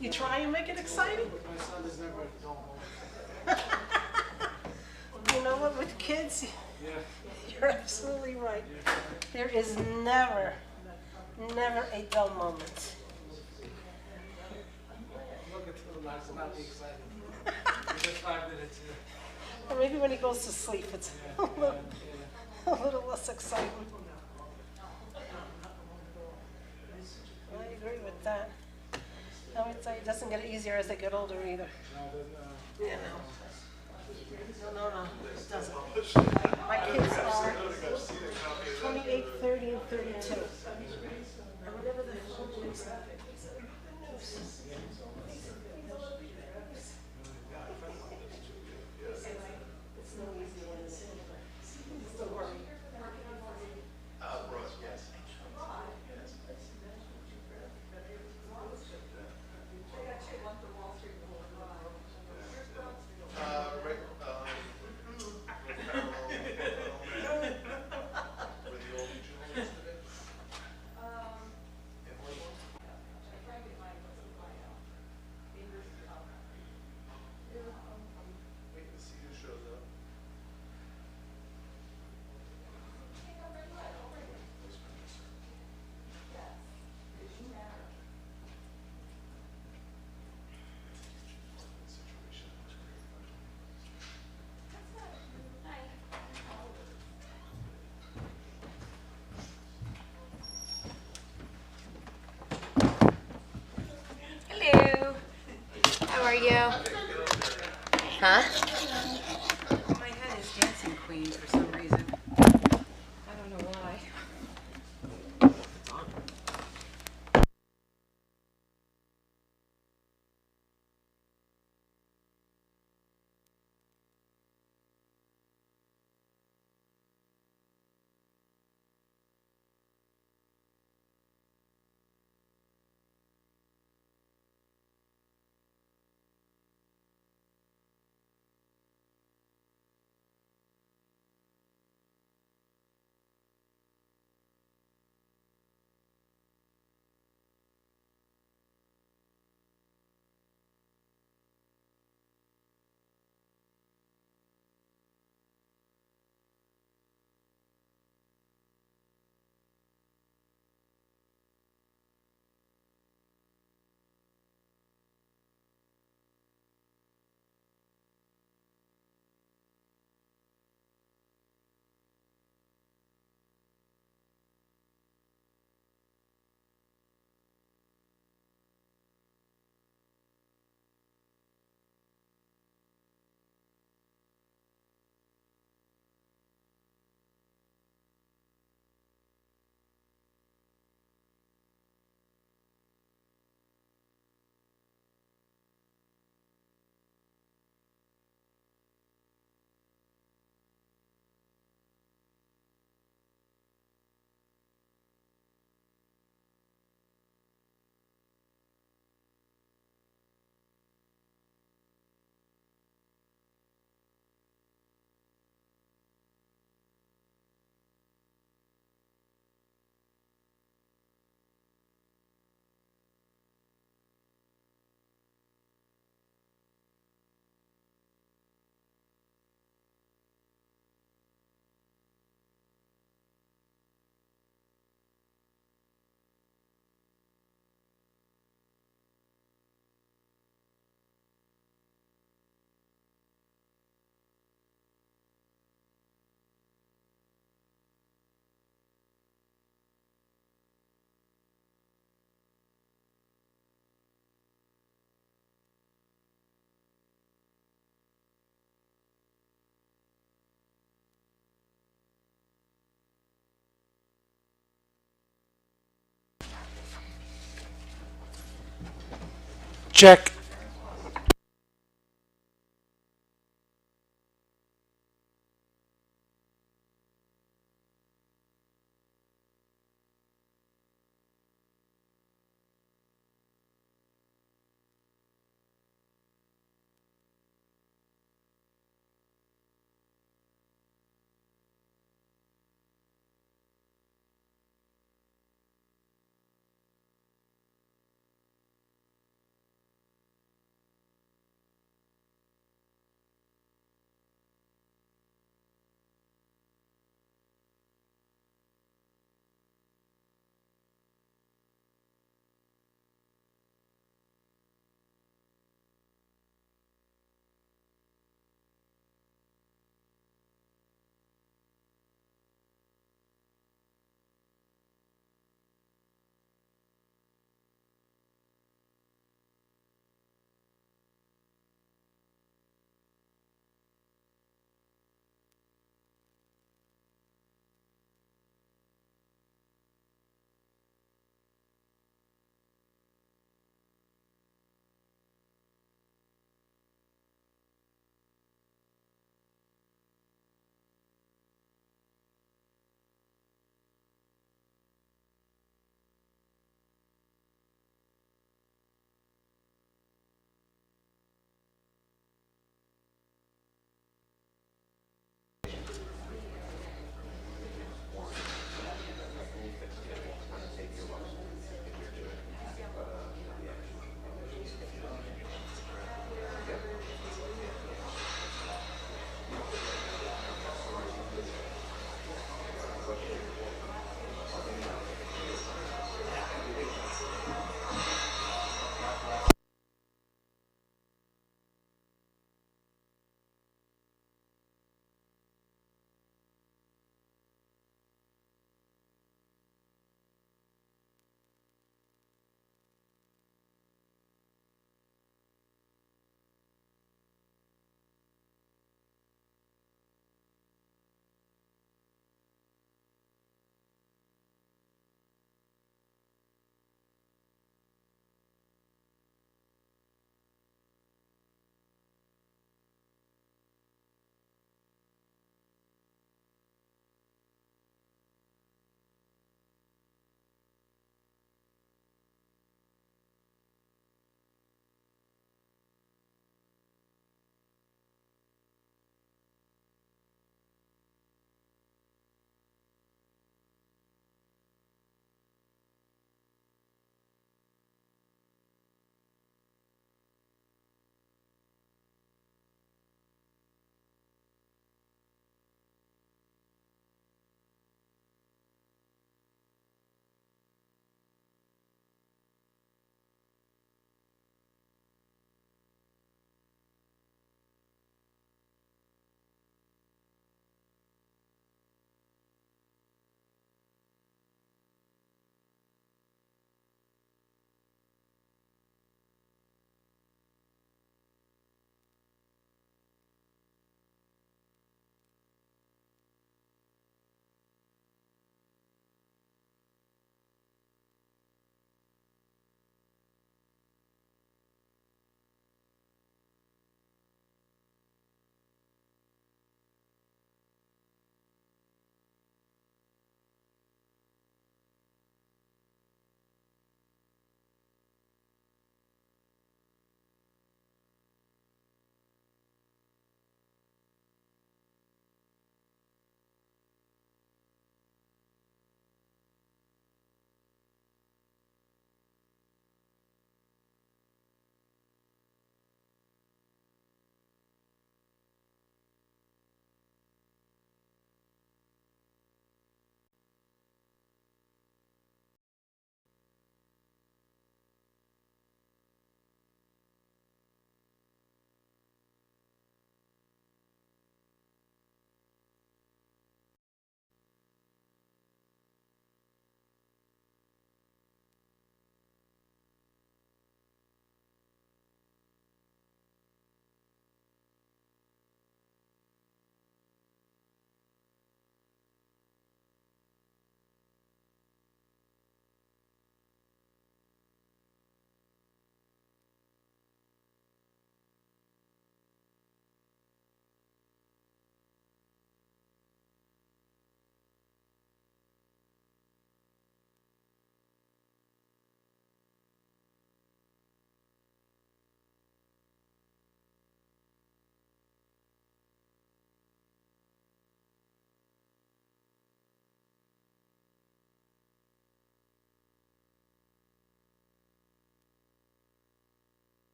You try and make it exciting? My son is never at home. You know what, with kids, Yeah. you're absolutely right. There is never, never a dull moment. Look at him, that's not the exciting. It's just 5 minutes. Yeah. Or maybe when he goes to sleep, it's a little less exciting. I agree with that. I would say it doesn't get easier as they get older either. No, there's no. You know. No, it doesn't. My kids are 28, 30, and 32. And whenever the phone is it's no easy one. It's the worry. Hello. How are you? Huh? My head is dancing queen for some reason. I don't know why. It's on. Check.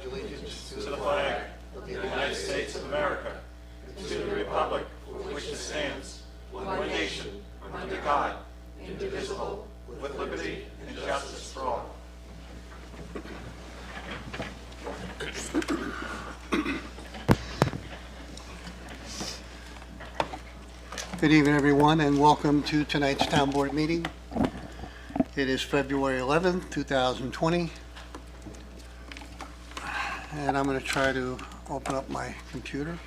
allegiance to the flag of the United States of America, and to the republic for which it stands, one nation, under God, indivisible, with liberty and justice for all. Good evening, everyone, and welcome to tonight's Town Board meeting. It is February 11th, 2020, and I'm going to try to open up my computer.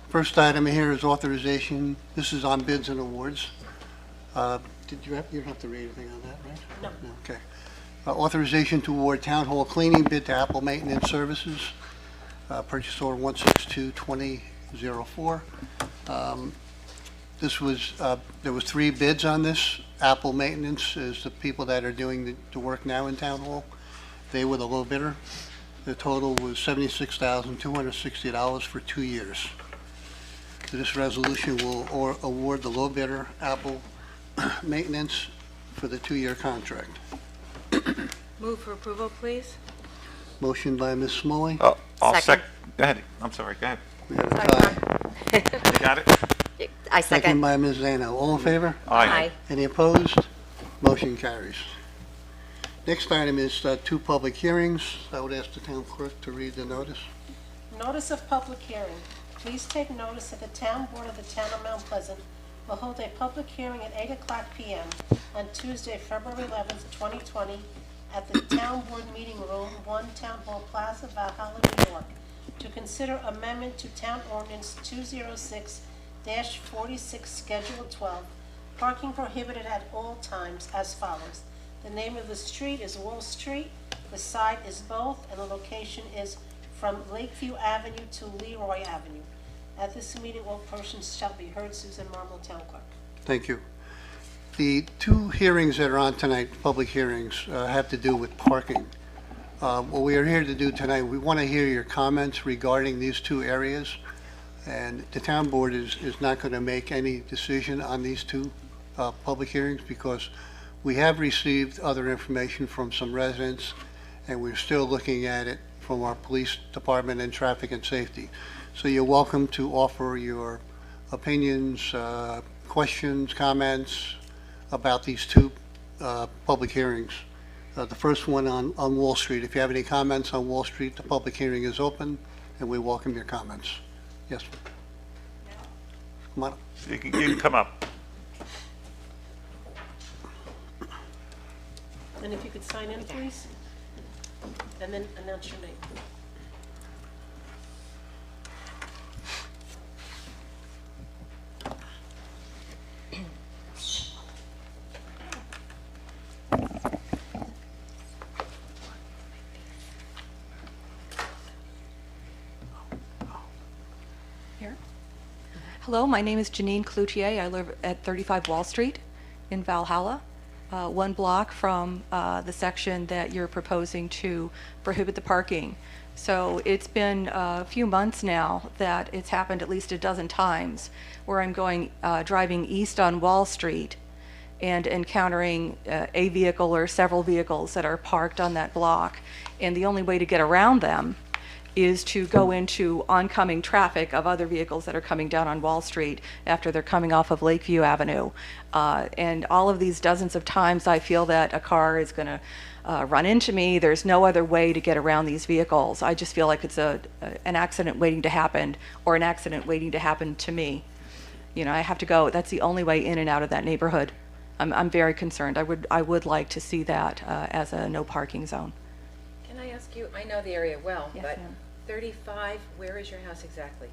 First item here is authorization. This is on bids and awards. You don't have to read anything on that, right? No. Okay. Authorization to award Town Hall cleaning bid to Apple Maintenance Services. Purchase order 162-2004. There was 3 bids on this. Apple Maintenance is the people that are doing the work now in Town Hall. They were the low bidder. The total was $76,260 for 2 years. This resolution will award the low bidder, Apple Maintenance, for the 2-year contract. Move for approval, please. Motion by Ms. Smalley. Oh, I'll Second. Go ahead. I'm sorry. Go ahead. We have a tie. You got it? I Second second. by Ms. Zano. All in favor? Aye. Any opposed? Motion carries. Next item is 2 public hearings. I would ask the town clerk to read the notice. Notice of public hearing. Please take notice that the Town Board of the Town of Mount Pleasant will hold a public hearing at 8:00 p.m. on Tuesday, February 11th, 2020, at the Town Board Meeting Room, 1 Town Hall Plaza, Valhalla, New York, to consider amendment to Town Ordinance 206-46, Schedule 12, parking prohibited at all times as follows. The name of the street is Wall Street, the side is both, and the location is from Lakeview Avenue to Leroy Avenue. At this meeting, all persons shall be heard. Susan Marmol, Town Clerk. Thank you. The 2 hearings that are on tonight, public hearings, have to do with parking. What we are here to do tonight, we want to hear your comments regarding these 2 areas, and the town board is not going to make any decision on these 2 public hearings because we have received other information from some residents, and we're still looking at it from our police department and traffic and safety. So you're welcome to offer your opinions, questions, comments about these 2 public hearings. The first one on Wall Street. If you have any comments on Wall Street, the public hearing is open, and we welcome your comments. Yes. Come on. You can come up. And if you could sign in, please, and then announce your name. Hello, my name is Janine Cloutier. I live at 35 Wall Street in Valhalla, 1 block from the section that you're proposing to prohibit the parking. So it's been a few months now that it's happened at least a dozen times where I'm driving east on Wall Street and encountering a vehicle or several vehicles that are parked on that block. And the only way to get around them is to go into oncoming traffic of other vehicles that are coming down on Wall Street after they're coming off of Lakeview Avenue. And all of these dozens of times I feel that a car is going to run into me. There's no other way to get around these vehicles. I just feel like it's an accident waiting to happen, or an accident waiting to happen to me. You know, I have to go. That's the only way in and out of that neighborhood. I'm very concerned. I would like to see that as a no parking zone. Can I ask you, I know the area well, Yes, but ma'am. 35, where is your house exactly?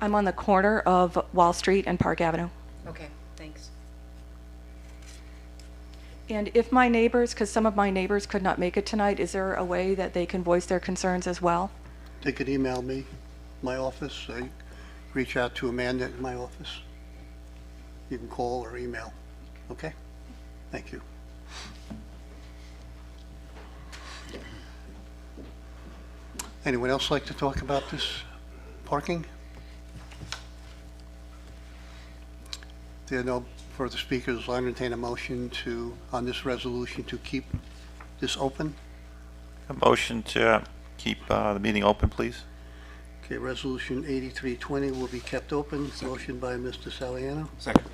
I'm on the corner of Wall Street and Park Avenue. Okay, thanks. And if my neighbors, because some of my neighbors could not make it tonight, is there a way that they can voice their concerns as well? They could email me, my office. Reach out to Amanda in my office. You can call or email. Okay? Thank you. Anyone else like to talk about this parking? If there are no further speakers, I'll entertain a motion on this resolution to keep this open. A motion to keep the meeting open, please. Okay, Resolution 8320 will be kept open. Motion by Mr. Saliano, Second.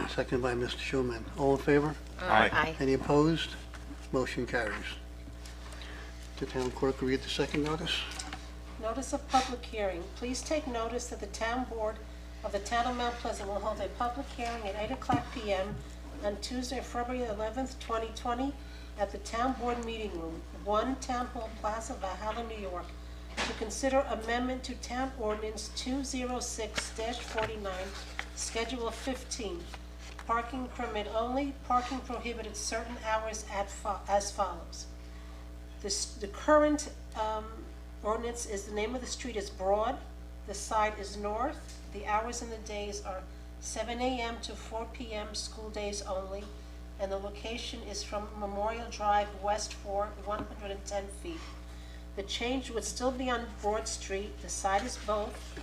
second by Mr. Schulman. All in favor? Aye. Any opposed? Motion carries. The town clerk read the second notice. Notice of public hearing. Please take notice that the town board of the town of Mount Pleasant will hold a public hearing at 8:00 p.m. on Tuesday, February 11th, 2020, at the town board meeting room, 1 Town Hall Plaza, Valhalla, New York, to consider amendment to Town Ordinance 206-49, Schedule 15, parking permit only, parking prohibited certain hours as follows. The current ordinance is, the name of the street is Broad, the side is north, the hours and the days are 7 a.m. to 4 p.m. school days only, and the location is from Memorial Drive west for 110 feet. The change would still be on Broad Street, the side is both,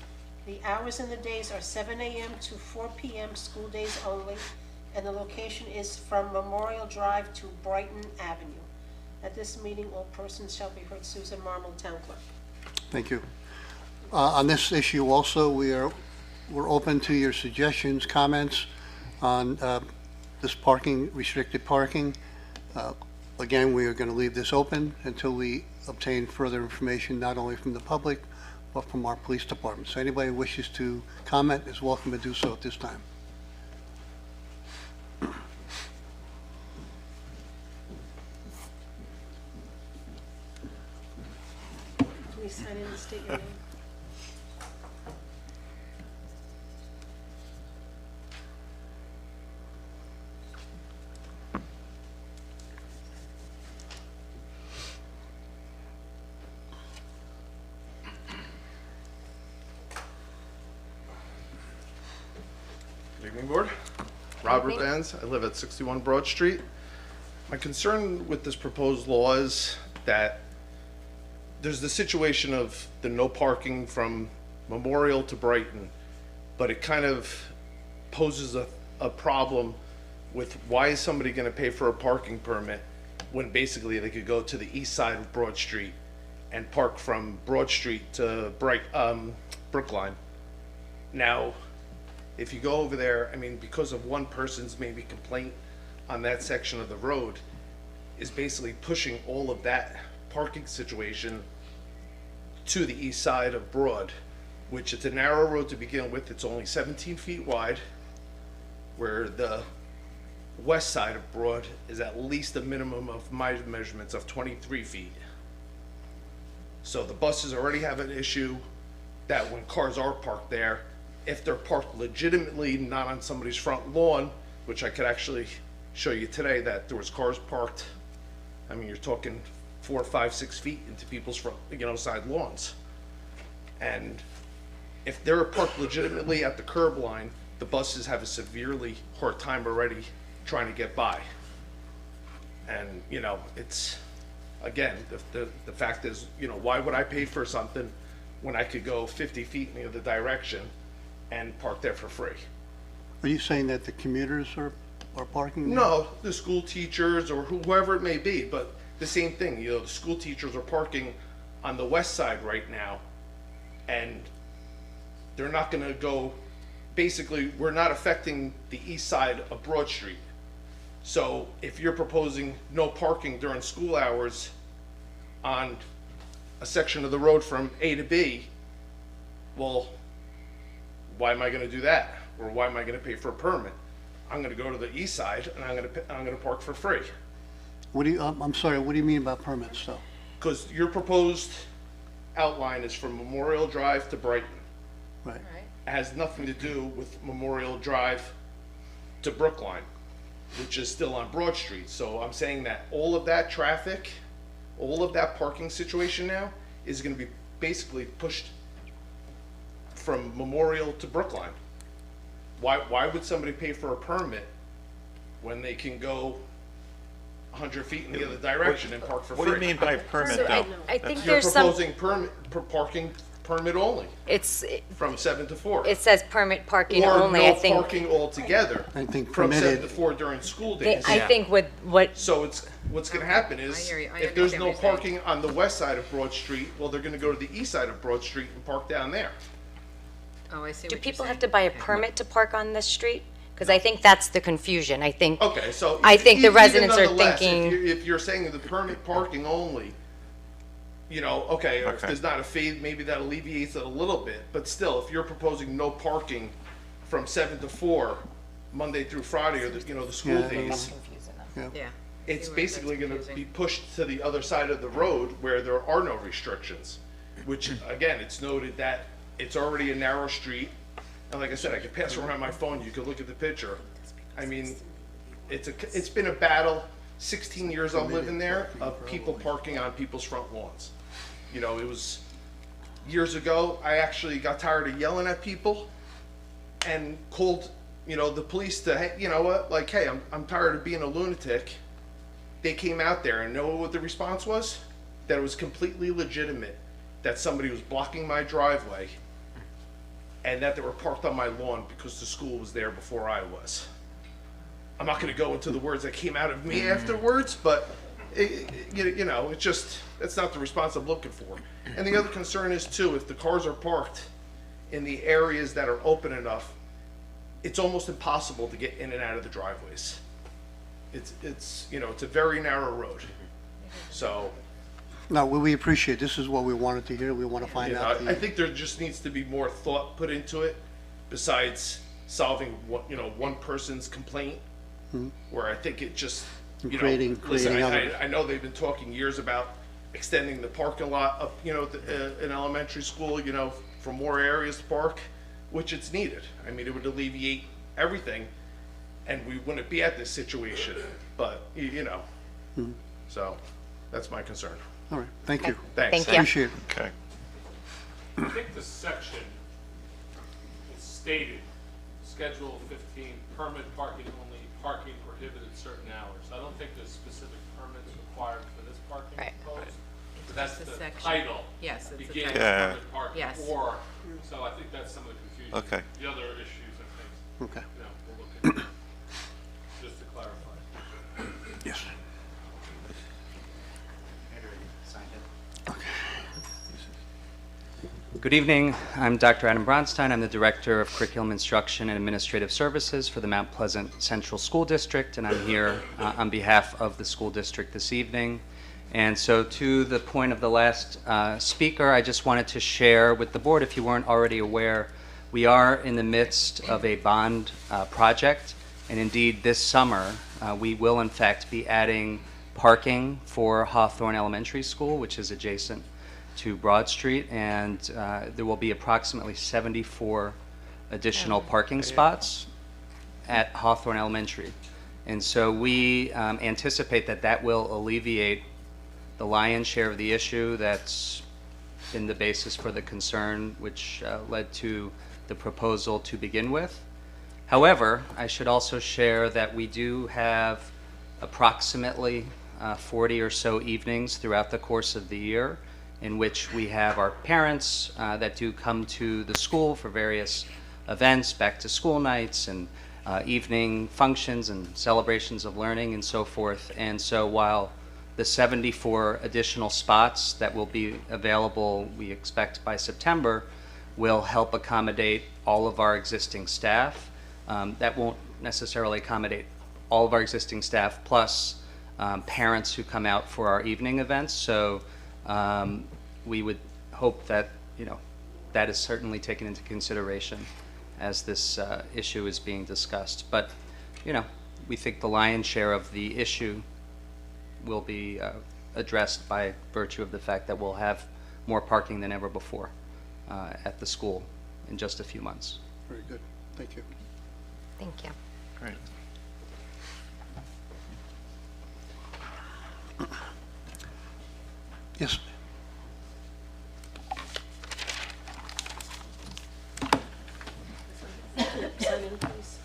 the hours and the days are 7 a.m. to 4 p.m. school days only, and the location is from Memorial Drive to Brighton Avenue. At this meeting, all persons shall be heard. Susan Marmel, Town Clerk. Thank you. On this issue also, we're open to your suggestions, comments on this parking, restricted parking. Again, we are going to leave this open until we obtain further information, not only from the public, but from our police department. So anybody who wishes to comment is welcome to do so at this time. Can we sign in and state your name? Good evening, Board. Robert Benz. I live at 61 Broad Street. My concern with this proposed law is that there's the situation of the no parking from Memorial to Brighton, but it kind of poses a problem with why is somebody going to pay for a parking permit when basically they could go to the east side of Broad Street and park from Broad Street to Brookline. Now, if you go over there, I mean, because of one person's maybe complaint on that section of the road, is basically pushing all of that parking situation to the east side of Broad, which it's a narrow road to begin with. It's only 17 feet wide, where the west side of Broad is at least a minimum of my measurements of 23 feet. So the buses already have an issue that when cars are parked there, if they're parked legitimately, not on somebody's front lawn, which I could actually show you today that there was cars parked, I mean, you're talking 4, 5, 6 feet into people's front, side lawns. And if they're parked legitimately at the curb line, the buses have a severely hard time already trying to get by. And, it's, again, the fact is, why would I pay for something when I could go 50 feet in the other direction and park there for free? Are you saying that the commuters are parking there? No, the school teachers or whoever it may be, but the same thing, the school teachers are parking on the west side right now, and they're not gonna go, basically, we're not affecting the east side of Broad Street. So if you're proposing no parking during school hours on a section of the road from A to B, well, why am I going to do that? Or why am I going to pay for a permit? I'm going to go to the east side and I'm going to park for free. What do you, I'm sorry, what do you mean about permits though? Because your proposed outline is from Memorial Drive to Brighton. Right. It has nothing to do with Memorial Drive to Brookline, which is still on Broad Street. So I'm saying that all of that traffic, all of that parking situation now is going to be basically pushed from Memorial to Brookline. Why would somebody pay for a permit when they can go 100 feet in the other direction and park for free? What do you mean by permit, So though? I think You're there's some, proposing permit for parking permit only, It's, from 7 to 4. it says permit parking Or only, I no think. parking altogether. I think From 7 permitted. to 4 during school They- days. I think what, So what's gonna happen I is, hear you. I if there's understand no what you're saying. parking on the west side of Broad Street, well, they're gonna go to the east side of Broad Street and park down there. Oh, I see do what you're people have saying. to buy a Okay. permit to park on this street? Because I think that's the confusion. I think, Okay, so. I think the even residents are nonetheless, thinking- If you're saying the permit parking only, you know, okay, if Okay. there's not a fade, maybe that alleviates it a little bit, but still, if you're proposing no parking from 7 to 4, Monday through Friday, or the, you know, the school Yeah. days, Yeah. it's See where basically that's gonna confusing. be pushed to the other side of the road where there are no restrictions. Which, again, it's noted that it's already a narrow street, and like I said, I could pass around my phone, you could look at the picture. I mean, it's been a battle, 16 years I'm living there, of people parking on people's front lawns. You know, it was, years ago, I actually got tired of yelling at people and called, you know, the police to, hey, you know what, like, hey, I'm tired of being a lunatic. They came out there, and know what the response was? That it was completely legitimate, that somebody was blocking my driveway, and that they were parked on my lawn because the school was there before I was. I'm not gonna go into the words that came out of me afterwards, but you know, it's just, that's not the response I'm looking for. And the other concern is too, if the cars are parked in the areas that are open enough, it's almost impossible to get in and out of the driveways. It's you know, it's a very narrow road. So, No, we appreciate, this is what we wanted to hear, we want to you find know, out. I think there just needs to be more thought put into it, besides solving one person's complaint, where I think it just, you know, Creating listen, others. I know they've been talking years about extending the parking lot up, you know, in elementary school, you know, for more areas to park, which it's needed. I mean, it would alleviate everything, and we wouldn't be at this situation, but, you know, so, that's my concern. All right, thank you. Thanks. Thank you. Appreciate it. Okay. I think the section is stated, Schedule 15, permit parking only, parking prohibited certain hours. I don't think there's specific permits required for this parking Right. proposed. But that's just the a section. title. Yes, it's a Begins title. Yeah. permit parking, Yes. or, so I think that's some of the confusion. Okay. The other issues, I think, Okay, you know, we'll look at, just to clarify. yes. Good evening. I'm Dr. Adam Bronstein. I'm the Director of Curriculum Instruction and Administrative Services for the Mount Pleasant Central School District, and I'm here on behalf of the school district this evening. And so to the point of the last speaker, I just wanted to share with the board, if you weren't already aware, we are in the midst of a bond project, and indeed this summer we will in fact be adding parking for Hawthorne Elementary School, which is adjacent to Broad Street, and there will be approximately 74 additional parking spots at Hawthorne Elementary. And so we anticipate that that will alleviate the lion's share of the issue that's been the basis for the concern, which led to the proposal to begin with. However, I should also share that we do have approximately 40 or so evenings throughout the course of the year in which we have our parents that do come to the school for various events, back to school nights and evening functions and celebrations of learning and so forth. And so while the 74 additional spots that will be available, we expect by September, will help accommodate all of our existing staff. That won't necessarily accommodate all of our existing staff, plus parents who come out for our evening events. So we would hope that, you know, that is certainly taken into consideration as this issue is being discussed. But, you know, we think the lion's share of the issue will be addressed by virtue of the fact that we'll have more parking than ever before at the school in just a few months. Very good, thank you. Thank you. Great. Yes, Sign in, please.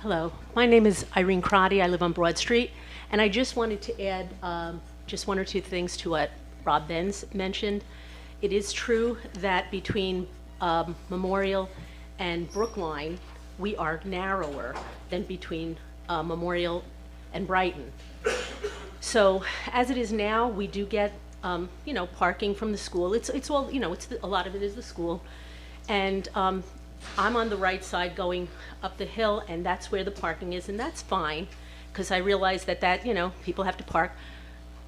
Hello, my name is Irene Crotty. I live on Broad Street, and I just wanted to add just one or two things to what Rob Benz mentioned. It is true that between Memorial and Brookline, we are narrower than between Memorial and Brighton. So as it is now, we do get, you know, parking from the school. It's all, you know, a lot of it is the school. And I'm on the right side going up the hill, and that's where the parking is, and that's fine, because I realize that, you know, people have to park.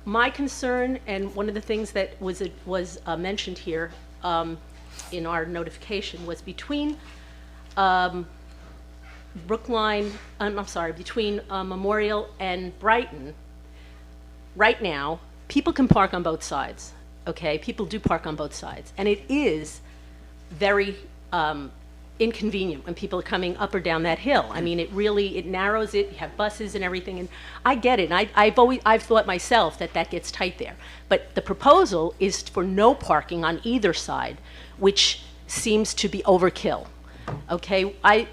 My concern, and one of the things that was mentioned here in our notification, was between between Memorial and Brighton. Right now, people can park on both sides, okay? People do park on both sides, and it is very inconvenient when people are coming up or down that hill. I mean, it narrows it. You have buses and everything, and I get it. And I've thought myself that gets tight there. But the proposal is for no parking on either side, which seems to be overkill. Okay, I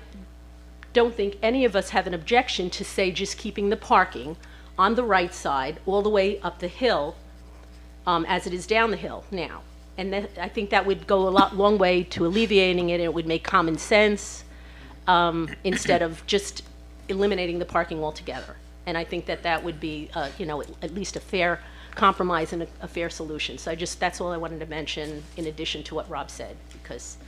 don't think any of us have an objection to say just keeping the parking on the right side all the way up the hill, as it is down the hill now. And I think that would go a long way to alleviating it, and it would make common sense instead of just eliminating the parking altogether. And I think that would be, you know, at least a fair compromise and a fair solution. So that's all I wanted to mention in addition to what Rob said, because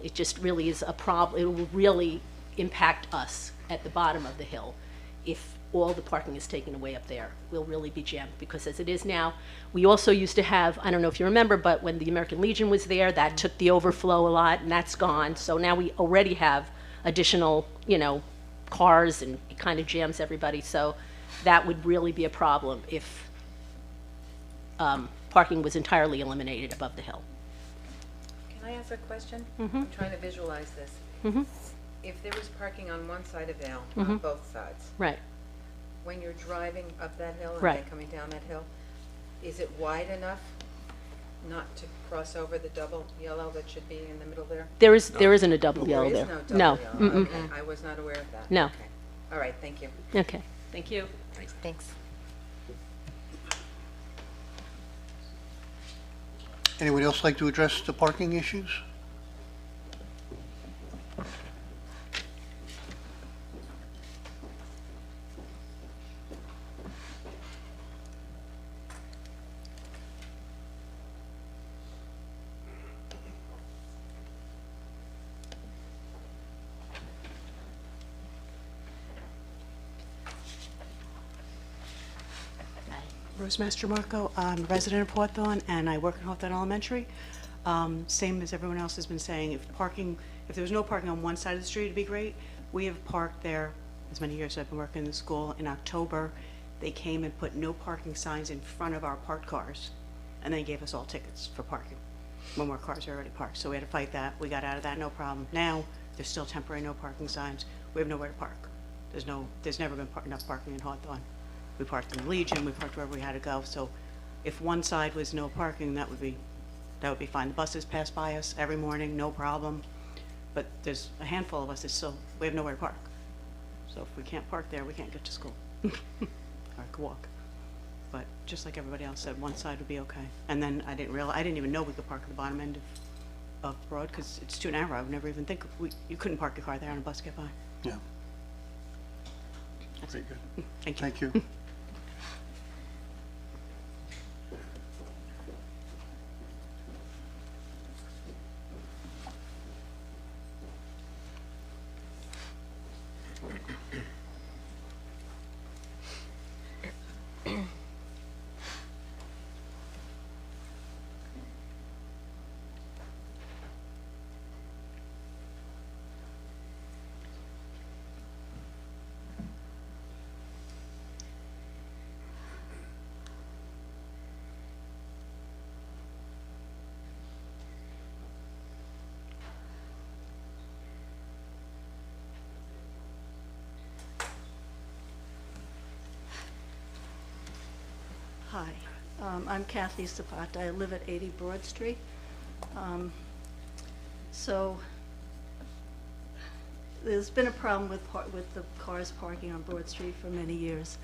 it just really is a problem. It will really impact us at the bottom of the hill if all the parking is taken away up there. We'll really be jammed, because as it is now, we also used to have, I don't know if you remember, but when the American Legion was there, that took the overflow a lot, and that's gone. So now we already have additional, you know, cars, and it kind of jams everybody. So that would really be a problem if parking was entirely eliminated above the hill. Can I ask a question? I'm trying to visualize this. If there was parking on one side of Vale, on both sides, Right. when you're driving up that hill and Right. then coming down that hill, is it wide enough not to cross over the double yellow that should be in the middle there? There isn't a double yellow There there. is no double yellow. Mm-mm. Okay, I was not aware of that. No. Okay. All right, thank you. Okay, thank you. Thanks. Anyone else like to address the parking issues? Rose Mastromarco, I'm a resident of Hawthorne, and I work in Hawthorne Elementary. Same as everyone else has been saying, if there was no parking on one side of the street, it'd be great. We have parked there as many years as I've been working in the school. In October, they came and put no parking signs in front of our parked cars, and they gave us all tickets for parking when our cars are already parked. So we had to fight that. We got out of that, no problem. Now, there's still temporary no parking signs. We have nowhere to park. There's never been enough parking in Hawthorne. We parked in the Legion, we parked wherever we had to go. So if one side was no parking, that would be fine. The buses pass by us every morning, no problem. But there's a handful of us that we have nowhere to park. So if we can't park there, we can't get to school. Or I could walk. But just like everybody else said, one side would be okay. And then I didn't even know we could park at the bottom end of Broad, because it's too narrow. I would never even think you couldn't park your car there and a bus get by. Yeah. That's Very it. good. Thank you. Thank you. Hi, I'm Kathy Zapata. I live at 80 Broad Street. So there's been a problem with the cars parking on Broad Street for many years.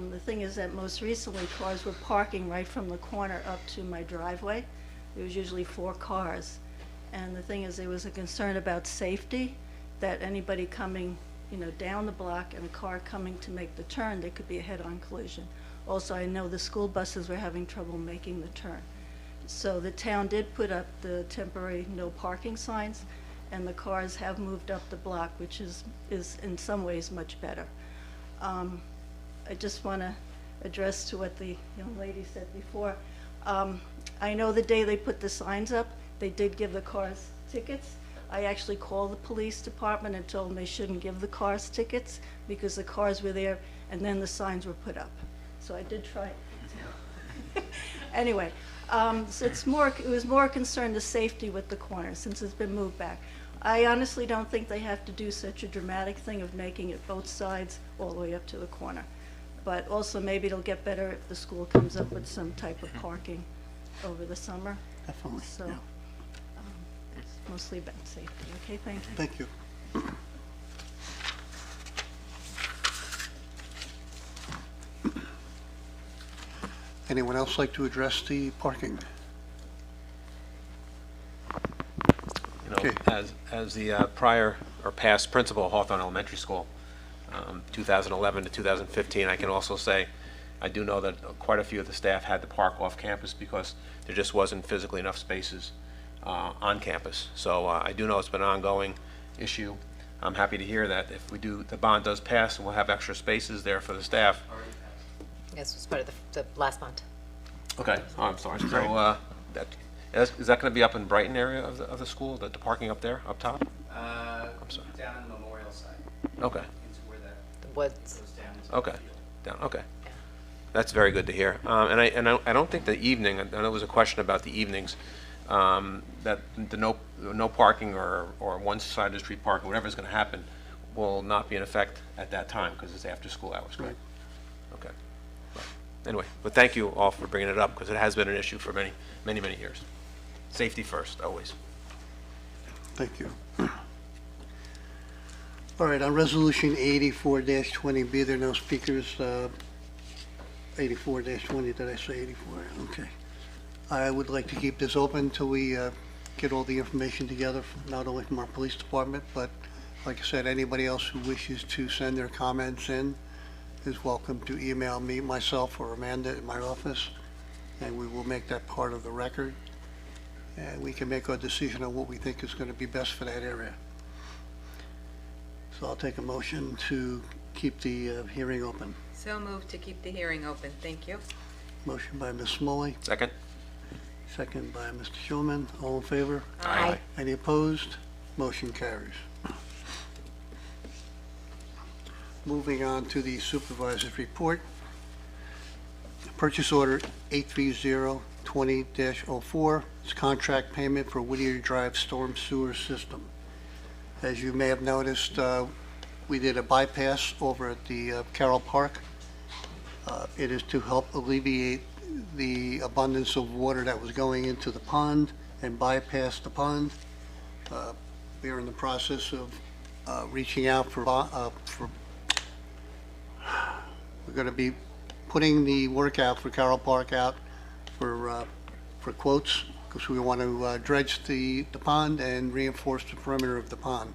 The thing is that most recently, cars were parking right from the corner up to my driveway. There was usually 4 cars. And the thing is, there was a concern about safety, that anybody coming, down the block and a car coming to make the turn, there could be a head-on collision. Also, I know the school buses were having trouble making the turn. So the town did put up the temporary no parking signs, and the cars have moved up the block, which is in some ways much better. I just want to address to what the young lady said before. I know the day they put the signs up, they did give the cars tickets. I actually called the police department and told them they shouldn't give the cars tickets because the cars were there and then the signs were put up. So I did try. Anyway, so it was more concerned to safety with the corner since it's been moved back. I honestly don't think they have to do such a dramatic thing of making it both sides all the way up to the corner. But also maybe it'll get better if the school comes up with some type of parking over the summer. Definitely, So yeah. it's mostly about safety. Okay, thank you. Thank you. Anyone else like to address the parking? You know, Okay. as the prior or past principal of Hawthorne Elementary School, 2011 to 2015, I can also say I do know that quite a few of the staff had to park off campus because there just wasn't physically enough spaces on campus. So I do know it's been an ongoing issue. I'm happy to hear that if the bond does pass, and we'll have extra spaces there for the staff. Yes, it was part of the last month. Okay, oh, I'm sorry. So is that going to be up in Brighton area of the school, the parking up there, up top? I'm sorry. Down on the memorial side. Okay. It's where The woods. goes down into Okay, down, okay. That's very good to hear. And I don't think the evening, I know there was a question about the evenings, that the no parking or one side of the street parking, whatever's going to happen, will not be in effect at that time because it's after school hours, correct? Okay. Anyway, but thank you all for bringing it up because it has been an issue for many, many, many years. Safety first, always. Thank you. All right, on Resolution 84-20B, there are no speakers. 84-20, did I say 84? Okay. I would like to keep this open until we get all the information together, not only from our police department, but like I said, anybody else who wishes to send their comments in is welcome to email me, myself, or Amanda in my office, and we will make that part of the record. And we can make our decision on what we think is going to be best for that area. So I'll take a motion to keep the hearing open. So moved to keep the hearing open. Thank you. Motion by Ms. Smalley, Second? second by Mr. Schulman. All in favor? Aye. Any opposed? Motion carries. Moving on to the supervisor's report. Purchase order 830-20-04. It's contract payment for Whittier Drive Storm Sewer System. As you may have noticed, we did a bypass over at the Carroll Park. It is to help alleviate the abundance of water that was going into the pond and bypass the pond. We are in the process of reaching out for we're going to be putting the work out for Carroll Park out for quotes because we want to dredge the pond and reinforce the perimeter of the pond.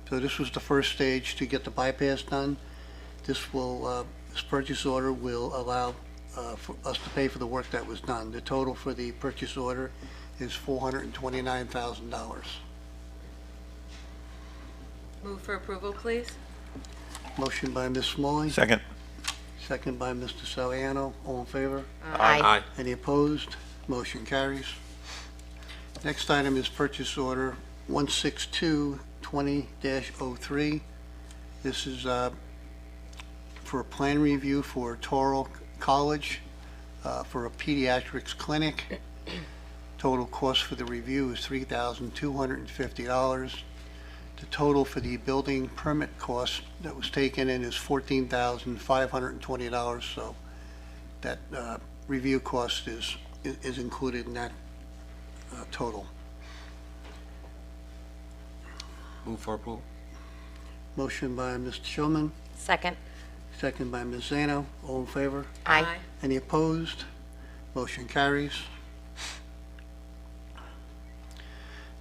So this was the first stage to get the bypass done. This purchase order will allow for us to pay for the work that was done. The total for the purchase order is $429,000. Move for approval, please. Motion by Ms. Smalley. Second. Second by Mr. Saliano. All in favor? Aye. Any opposed? Motion carries. Next item is purchase order 162-20-03. This is for a plan review for Toral College for a pediatrics clinic. Total cost for the review is $3,250. The total for the building permit cost that was taken in is $14,520, so that review cost is included in that total. Move for approval? Motion by Mr. Shulman, Second. second by Ms. Zano. All in favor? Aye. Any opposed? Motion carries.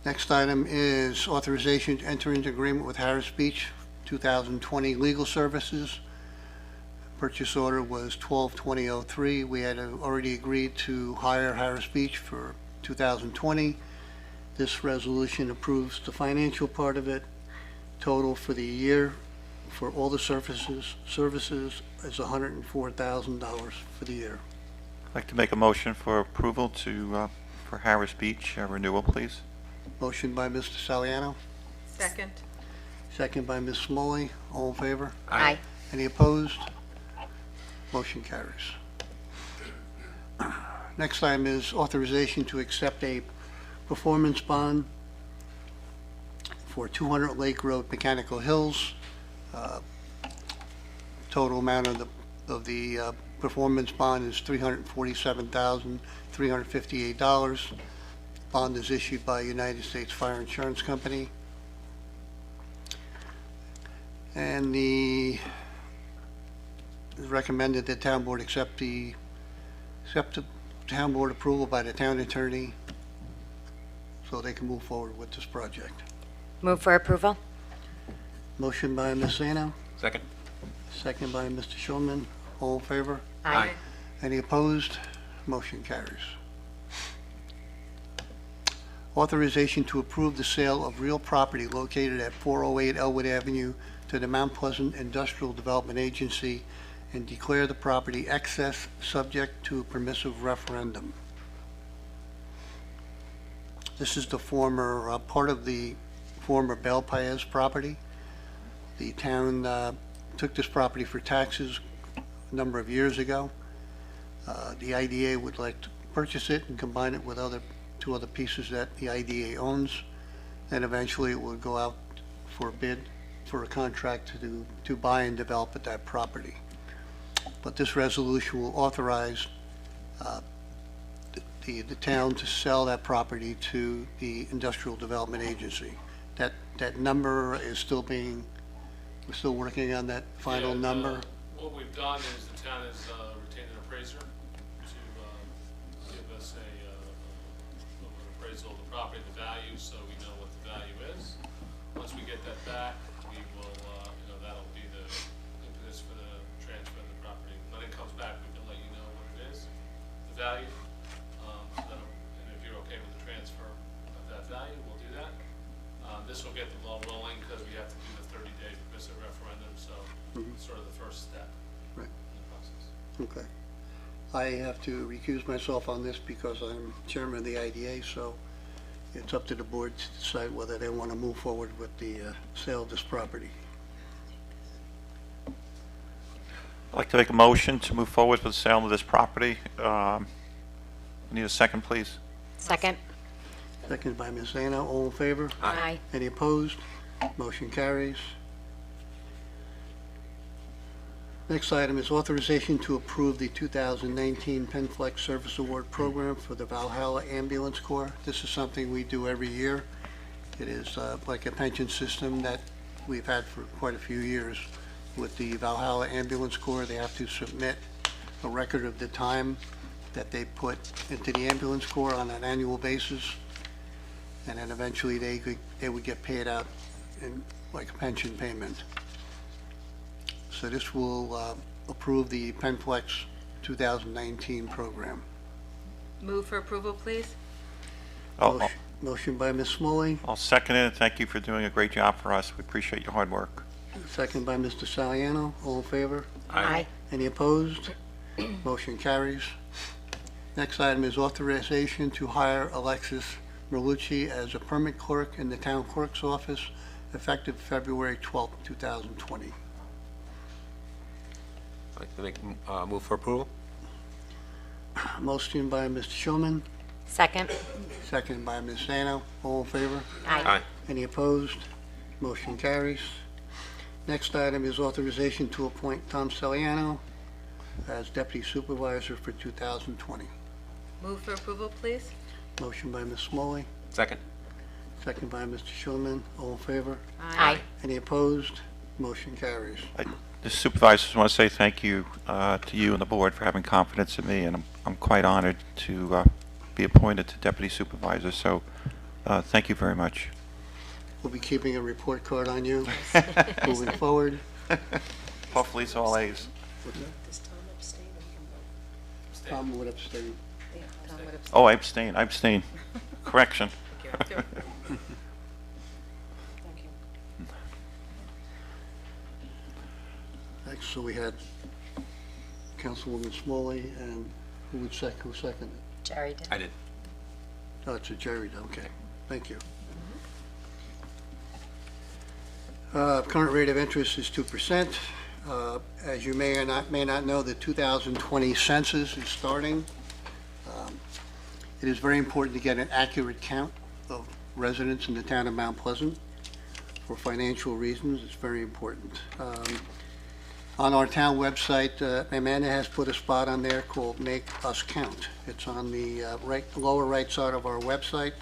Next item is authorization to enter into agreement with Harris Beach 2020 legal services. Purchase order was 12/20/03. We had already agreed to hire Harris Beach for 2020. This resolution approves the financial part of it. Total for the year for all the services is $104,000 for the year. I'd like to make a motion for approval for Harris Beach renewal, please. Motion by Mr. Saliano, Second. second by Ms. Smalley. All in favor? Aye. Any opposed? Motion carries. Next item is authorization to accept a performance bond for 200 Lake Road, Mechanical Hills. Total amount of the performance bond is $347,358. Bond is issued by United States Fire Insurance Company. And it's recommended that town board accept the town board approval by the town attorney so they can move forward with this project. Move for approval? Motion by Ms. Zano, Second? second by Mr. Shulman. All in favor? Aye. Any opposed? Motion carries. Authorization to approve the sale of real property located at 408 Elwood Avenue to the Mount Pleasant Industrial Development Agency and declare the property excess subject to a permissive referendum. This is the former, part of the former Bel Paez property. The town took this property for taxes a number of years ago. The IDA would like to purchase it and combine it with two other pieces that the IDA owns. Then eventually it will go out for a bid for a contract to buy and develop that property. But this resolution will authorize the town to sell that property to the Industrial Development Agency. That number is still we're still working on that final Yeah, number. What we've done is the town has retained an appraiser to give us an appraisal of the property, the value, so we know what the value is. Once we get that back, we will, that'll be the impetus for the transfer of the property. When it comes back, we can let you know what it is, the value. And if you're okay with the transfer of that value, we'll do that. This will get the ball rolling because we have to do the 30-day permissive referendum, so it's sort of the first step Right. in the process. Okay. I have to recuse myself on this because I'm chairman of the IDA, so it's up to the board to decide whether they want to move forward with the sale of this property. I'd like to make a motion to move forward with the sale of this property. I need a second, please. Second. Seconded by Ms. Zano. All in favor? Aye. Any opposed? Motion carries. Next item is authorization to approve the 2019 PenFlex Service Award Program for the Valhalla Ambulance Corps. This is something we do every year. It is like a pension system that we've had for quite a few years. With the Valhalla Ambulance Corps, they have to submit a record of the time that they put into the ambulance corps on an annual basis, and then eventually they would get paid out in like a pension payment. So this will approve the PenFlex 2019 program. Move for approval, please. Motion by Ms. Smalley, I'll second it. Thank you for doing a great job for us. We appreciate your hard work. second by Mr. Saliano. All in favor? Aye. Any opposed? Motion carries. Next item is authorization to hire Alexis Merlucci as a permit clerk in the town clerk's office effective February 12th, 2020. I'd like to move for approval? Motion by Mr. Shulman, Second. second by Ms. Zano. All in favor? Aye. Any opposed? Motion carries. Next item is authorization to appoint Tom Saliano as deputy supervisor for 2020. Move for approval, please. Motion by Ms. Smalley, Second? second by Mr. Shulman. All in favor? Aye. Any opposed? Motion carries. The supervisors want to say thank you to you and the board for having confidence in me, and I'm quite honored to be appointed to deputy supervisor, so thank you very much. We'll be keeping a report card on you moving forward. Hopefully it's all A's. Does Tom abstain or Tom would abstain. Oh, I abstain. Correction. Next, so we had Councilwoman Smalley, and who seconded? Jerry did. I did. Oh, it's a Jerry, okay, thank you. Current rate of interest is 2%. As you may or may not know, the 2020 census is starting. It is very important to get an accurate count of residents in the town of Mount Pleasant. For financial reasons, it's very important. On our town website, Amanda has put a spot on there called Make Us Count. It's on the lower right side of our website,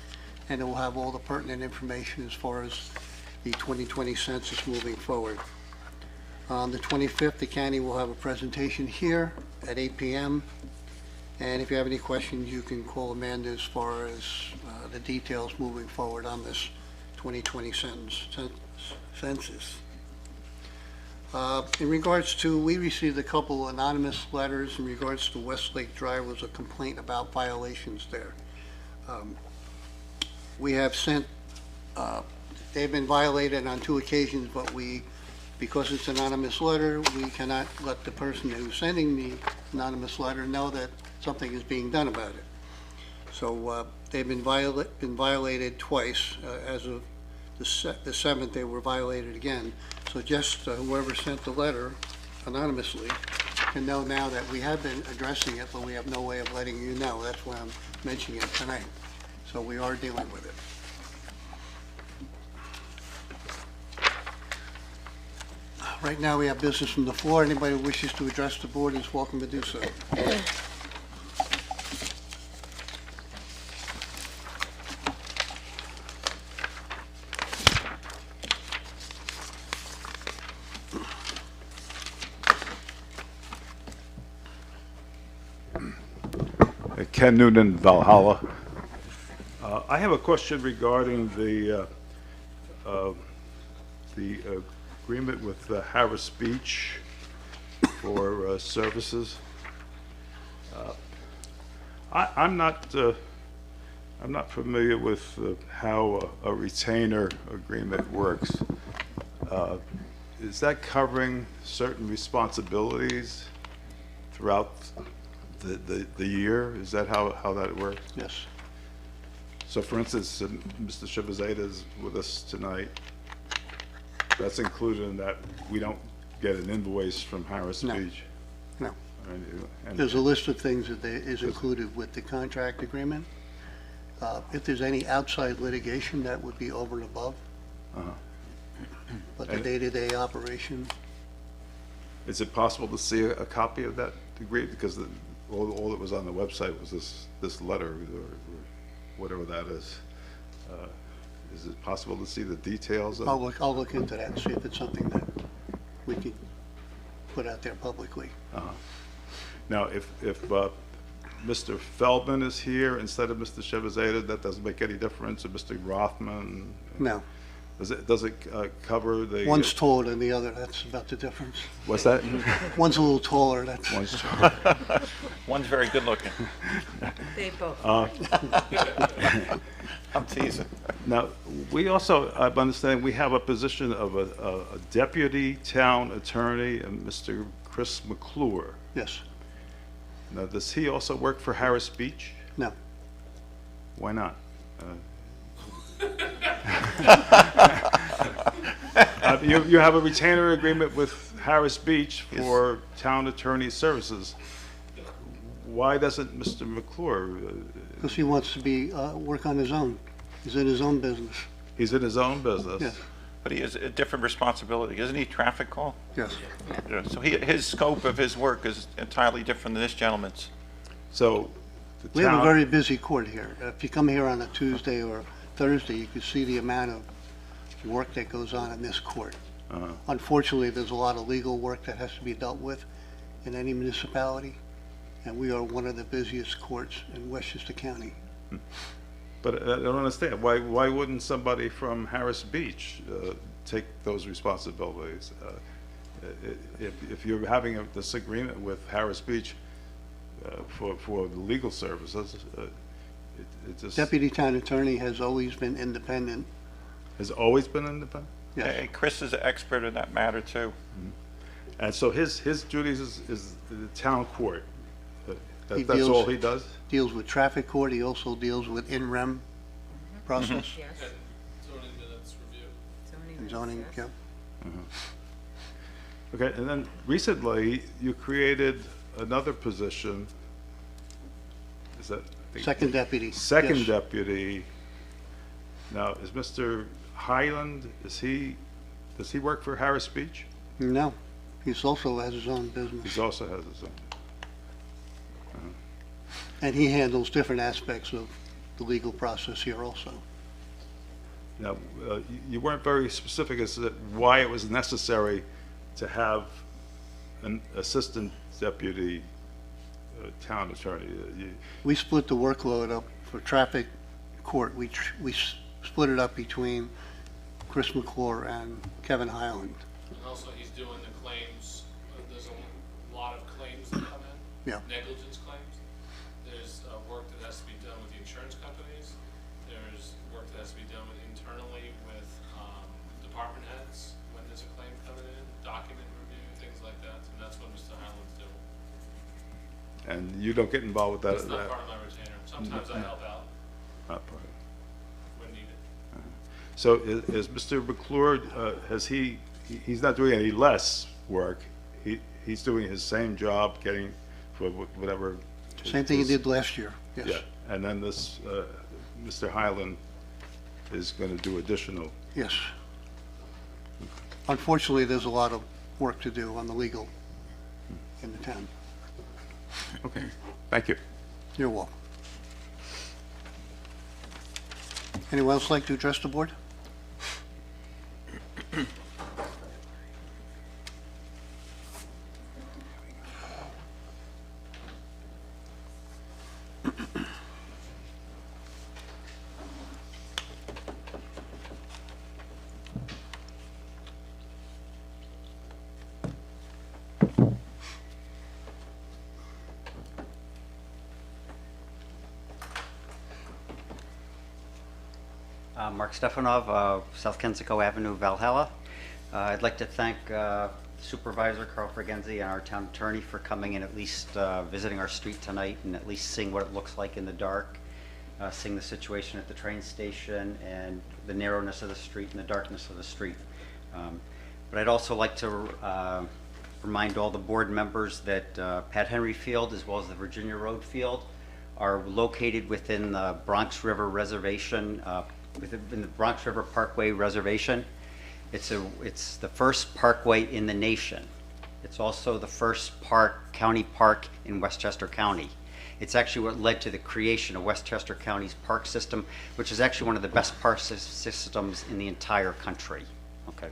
and it will have all the pertinent information as far as the 2020 census moving forward. On the 25th, the county will have a presentation here at 8 p.m. And if you have any questions, you can call Amanda as far as the details moving forward on this 2020 census. In regards to, we received a couple anonymous letters in regards to Westlake Drive. Was a complaint about violations there. We have sent, they've been violated on 2 occasions, but because it's an anonymous letter, we cannot let the person who's sending the anonymous letter know that something is being done about it. So they've been violated twice. As of the 7th, they were violated again. So just whoever sent the letter anonymously can know now that we have been addressing it, but we have no way of letting you know. That's why I'm mentioning it tonight. So we are dealing with it. Right now, we have business from the floor. Anybody who wishes to address the board is welcome to do so. Ken Noonan, Valhalla. I have a question regarding the agreement with Harris Beach for services. I'm not familiar with how a retainer agreement works. Is that covering certain responsibilities throughout the year? Is that how that works? Yes. So for instance, Mr. Shivazeta is with us tonight. That's included in that. We don't get an invoice from Harris Beach. No. And There's a list of things that is included with the contract agreement. If there's any outside litigation, that would be over and above. But the day-to-day operation. Is it possible to see a copy of that agreement? Because all that was on the website was this letter, or whatever that is. Is it possible to see the details of it? I'll look into that and see if it's something that we can put out there publicly. Now, if Mr. Feldman is here instead of Mr. Shivazeta, that doesn't make any difference, or Mr. Rothman? No. Does it cover the? One's taller than the other, that's about the difference. What's that? One's a little taller, that's. One's very good looking. They both. I'm teasing. Now, we also, I understand, we have a position of a deputy town attorney, and Mr. Chris McClure. Yes. Now, does he also work for Harris Beach? No. Why not? You have a retainer agreement with Harris Beach for town attorney services. Why doesn't Mr. McClure? Because he wants to work on his own. He's in his own business. He's in his own business? Yes. But he has a different responsibility. Isn't he traffic call? Yes. Yeah, so his scope of his work is entirely different than this gentleman's. So We have a very busy court here. If you come here on a Tuesday or Thursday, you can see the amount of work that goes on in this court. Unfortunately, there's a lot of legal work that has to be dealt with in any municipality, and we are one of the busiest courts in Westchester County. But I don't understand, why wouldn't somebody from Harris Beach take those responsibilities? If you're having a disagreement with Harris Beach for the legal services, it just... Deputy Town Attorney has always been independent. Has always been independent? Yes. Hey, Chris is an expert in that matter, too. And so his duties is the town court? He That's deals- all he does? Deals with traffic court, he also deals with in-rem process Yes. And zoning minutes review. and zoning, yeah. Okay, and then recently, you created another position. Is that? I think- Second deputy. Second yes. deputy. Now, is Mr. Highland, does he work for Harris Beach? No, he's also has his own business, He also has his own. and he handles different aspects of the legal process here also. Now, you weren't very specific as to why it was necessary to have an assistant deputy town attorney. We split the workload up for traffic court. We split it up between Chris McClure and Kevin Highland. And also, he's doing the claims, there's a lot of claims that come in. Yeah. Negligence claims. There's work that has to be done with the insurance companies. There's work that has to be done internally with department heads when there's a claim coming in, document review, things like that, and that's what Mr. Highland's doing. And you don't get involved with that? It's not part of my retainer. Sometimes I help out Not part of it. when needed. So is Mr. McClure, he's not doing any less work, he's doing his same job, getting for whatever. Same thing he did last year, yes. Yeah, and then this, Mr. Highland is going to do additional. Yes. Unfortunately, there's a lot of work to do on the legal in the town. Okay, thank you. You're welcome. Anyone else like to address the board? Mark Stefanov, South Kensico Avenue, Valhalla. I'd like to thank Supervisor Carl Fregenzi and our town attorney for coming and at least visiting our street tonight and at least seeing what it looks like in the dark, seeing the situation at the train station and the narrowness of the street and the darkness of the street. But I'd also like to remind all the board members that Pat Henry Field as well as the Virginia Road Field are located within the Bronx River Reservation, within the Bronx River Parkway Reservation. It's the first parkway in the nation. It's also the first county park in Westchester County. It's actually what led to the creation of Westchester County's park system, which is actually one of the best park systems in the entire country. Okay.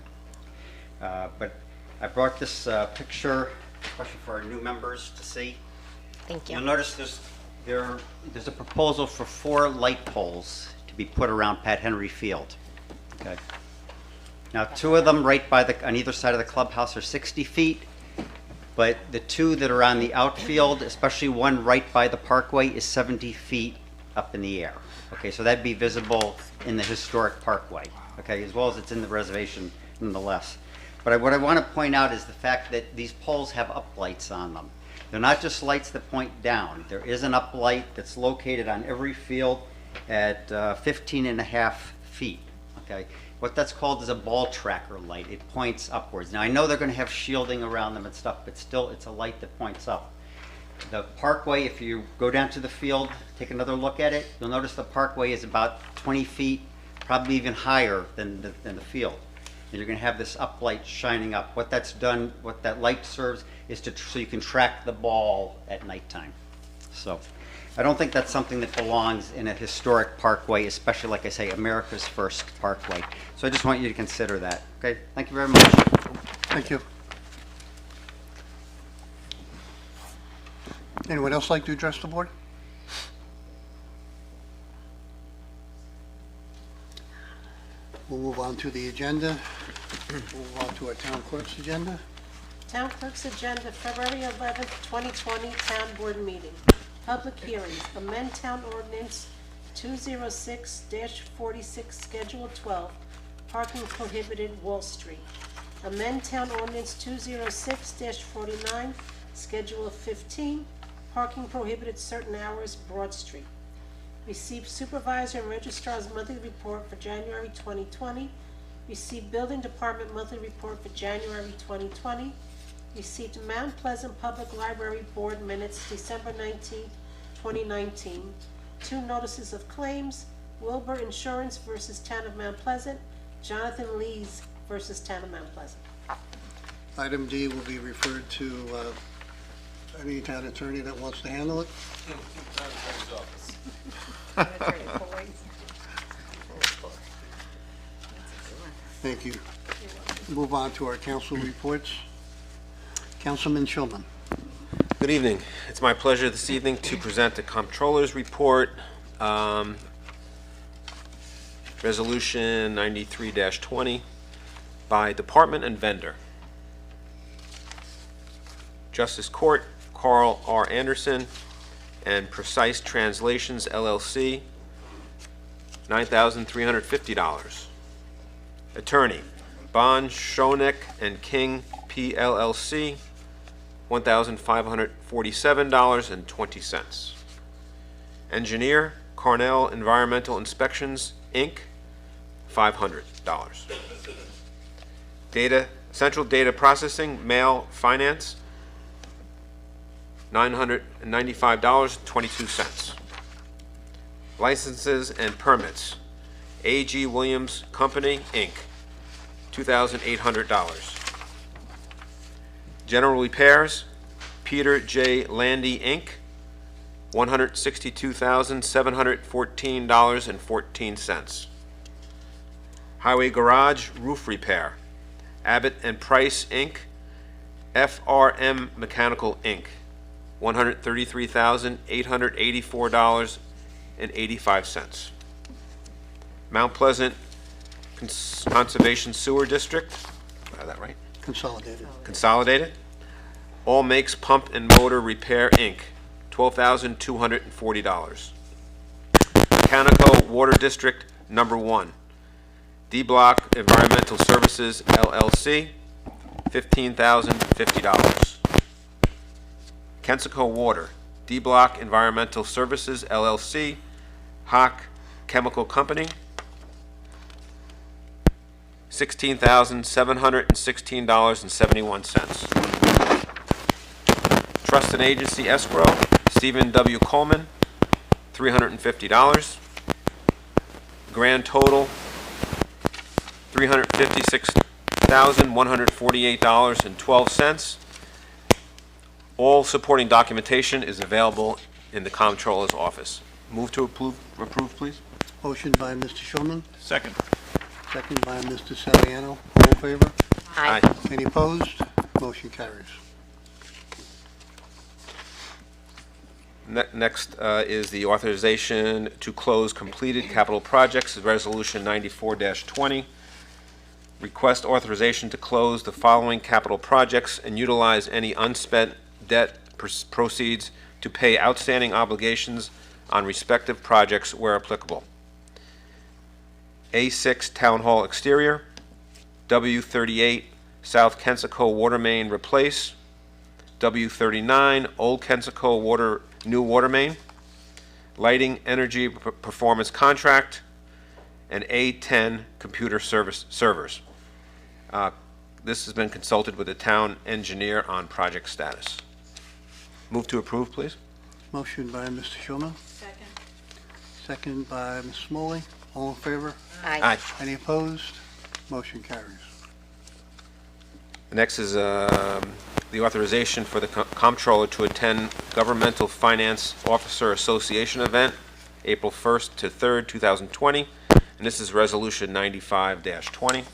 But I brought this picture, especially for our new members to see. Thank you. You'll notice there's a proposal for 4 light poles to be put around Pat Henry Field. Okay. Now, 2 of them right on either side of the clubhouse are 60 feet, but the 2 that are on the outfield, especially one right by the parkway, is 70 feet up in the air. Okay, so that'd be visible in the historic parkway, okay, as well as it's in the reservation nonetheless. But what I want to point out is the fact that these poles have uplights on them. They're not just lights that point down. There is an uplight that's located on every field at 15.5 feet, okay? What that's called is a ball tracker light. It points upwards. Now, I know they're going to have shielding around them and stuff, but still, it's a light that points up. The parkway, if you go down to the field, take another look at it, you'll notice the parkway is about 20 feet, probably even higher than the field. And you're going to have this uplight shining up. What that's done, what that light serves, is so you can track the ball at nighttime. So I don't think that's something that belongs in a historic parkway, especially, like I say, America's first parkway. So I just want you to consider that, okay? Thank you very much. Thank you. Anyone else like to address the board? We'll move on to the agenda. We'll move on to our town clerk's agenda. Town Clerk's Agenda, February 11th, 2020, Town Board Meeting. Public hearings, amend Town Ordinance 206-46, Schedule 12, parking prohibited Wall Street. Amend Town Ordinance 206-49, Schedule 15, parking prohibited certain hours, Broad Street. Receive Supervisor and Registrar's monthly report for January 2020. Receive Building Department monthly report for January 2020. Received Mount Pleasant Public Library Board minutes, December 19, 2019. 2 notices of claims, Wilbur Insurance versus Town of Mount Pleasant, Jonathan Lees versus Town of Mount Pleasant. Item D will be referred to any town attorney that wants to handle it. Thank you. Move on to our council reports. Councilman Shulman. Good evening. It's my pleasure this evening to present the Comptroller's Report, Resolution 93-20 by Department and Vendor. Justice Court, Carl R. Anderson, and Precise Translations, LLC, $9,350. Attorney, Bond, Schoeneck, and King, PLLC, $1,547.20. Engineer, Carnell Environmental Inspections, Inc., $500. Central Data Processing, Mail Finance, $995.22. Licenses and permits, A.G. Williams Company, Inc., $2,800. General repairs, Peter J. Landy, Inc., $162,714.14. Highway garage roof repair, Abbott and Price, Inc., FRM Mechanical, Inc., $133,884.85. Mount Pleasant Conservation Sewer District, is that right? Consolidated. Consolidated. All Makes Pump and Motor Repair, Inc., $12,240. Mechanical Water District Number 1, D-Block Environmental Services, LLC, $15,050. Kensico Water, D-Block Environmental Services, LLC, Hock Chemical Company, $16,716.71. Trust and Agency Escrow, Stephen W. Coleman, $350. Grand total, $356,148.12. All supporting documentation is available in the Comptroller's office. Move to approve, please. Motion by Mr. Shulman, Second. second by Mr. Saliano. All in favor? Aye. Any opposed? Motion carries. Next is the authorization to close completed capital projects, Resolution 94-20. Request authorization to close the following capital projects and utilize any unspent debt proceeds to pay outstanding obligations on respective projects where applicable. A6 Town Hall exterior, W38 South Kensico water main replace, W39 Old Kensico new water main, lighting energy performance contract, and A10 computer servers. This has been consulted with the town engineer on project status. Move to approve, please. Motion by Mr. Shulman, Second. second by Ms. Smalley. All in favor? Aye. Any opposed? Motion carries. Next is the authorization for the comptroller to attend Governmental Finance Officer Association event, April 1st to 3rd, 2020, and this is Resolution 95-20.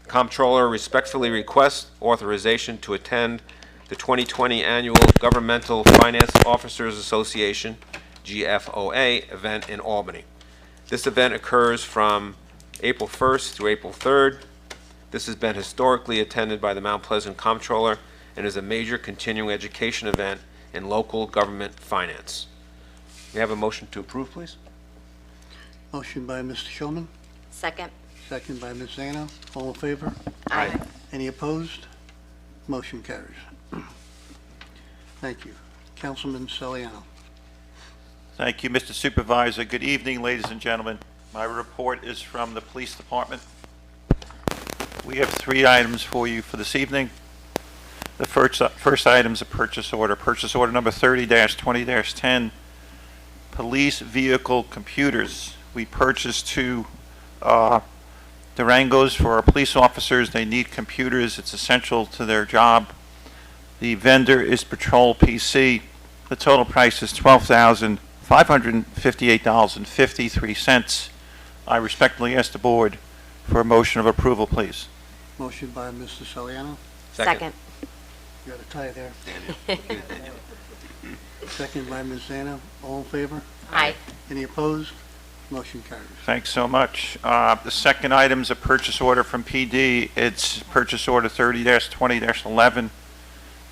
Comptroller respectfully requests authorization to attend the 2020 Annual Governmental Finance Officers Association, GFOA, event in Albany. This event occurs from April 1st through April 3rd. This has been historically attended by the Mount Pleasant Comptroller and is a major continuing education event in local government finance. May I have a motion to approve, please? Motion by Mr. Shulman, Second. second by Ms. Zano. All in favor? Aye. Any opposed? Motion carries. Thank you. Councilman Celiano. Thank you, Mr. Supervisor. Good evening, ladies and gentlemen. My report is from the Police Department. We have 3 items for you for this evening. The first item is a purchase order. Purchase order number 30-20-10, police vehicle computers. We purchased 2 Durangos for our police officers. They need computers. It's essential to their job. The vendor is Patrol PC. The total price is $12,558.53. I respectfully ask the board for a motion of approval, please. Motion by Mr. Celiano. Second. You got a tie there. Second by Ms. Zano. All in favor? Aye. Any opposed? Motion carries. Thanks so much. The second item is a purchase order from PD. It's purchase order 30-20-11,